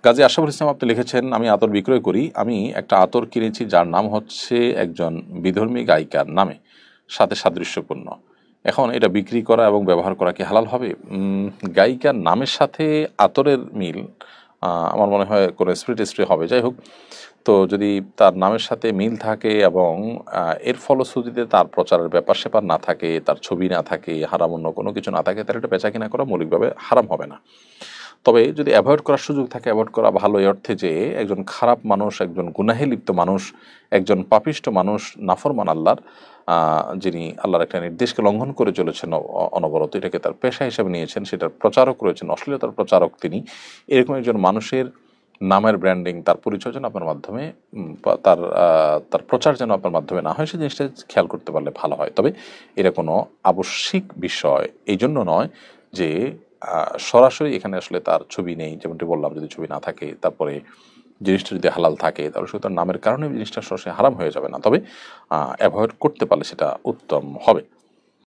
গাজী আশরাফুল ইসলাম আপনি লিখেছেন, আমি আতর বিক্রয় করি। আমি একটা আতর কিনেছি যার নাম হচ্ছে একজন বিধর্মী গায়িকার নামে, সাথে সাদৃশ্যপূর্ণ। এখন এটা বিক্রি করা এবং ব্যবহার করা কি হালাল হবে? গায়িকার নামের সাথে আতরের মিল আমার মনে হয় কোনো স্প্রে হবে। যাই হোক, তো যদি তার নামের সাথে মিল থাকে এবং এর ফলশ্রুতিতে তার প্রচারের ব্যাপার স্যাপার না থাকে, তার ছবি না থাকে, হারাম অন্য কোনো কিছু না থাকে, তাহলে এটা বেচা কিনা করা মৌলিকভাবে হারাম হবে না। তবে যদি অ্যাভয়েড করার সুযোগ থাকে, অ্যাভয়েড করা ভালো এই অর্থে যে একজন খারাপ মানুষ, একজন গুনাহে লিপ্ত মানুষ, একজন পাপিষ্ট মানুষ, নাফরমান আল্লাহর, যিনি আল্লাহর একটা নির্দেশকে লঙ্ঘন করে চলেছেন অনবরত, এটাকে তার পেশা হিসেবে নিয়েছেন, সেটার প্রচারক রয়েছেন, অশ্লীলতার প্রচারক তিনি, এরকম একজন মানুষের নামের ব্র্যান্ডিং, তার পরিচয় যেন আপনার মাধ্যমে তার তার প্রচার যেন আপনার মাধ্যমে না হয়, সেই জিনিসটা খেয়াল করতে পারলে ভালো হয়। তবে এটা কোনো আবশ্যিক বিষয় এই জন্য নয় যে সরাসরি এখানে আসলে তার ছবি নেই, যেমনটি বললাম, যদি ছবি না থাকে, তারপরে জিনিসটা যদি হালাল থাকে, তাহলে শুধু তার নামের কারণে জিনিসটা সরাসরি হারাম হয়ে যাবে না। তবে অ্যাভয়েড করতে পারলে সেটা উত্তম হবে।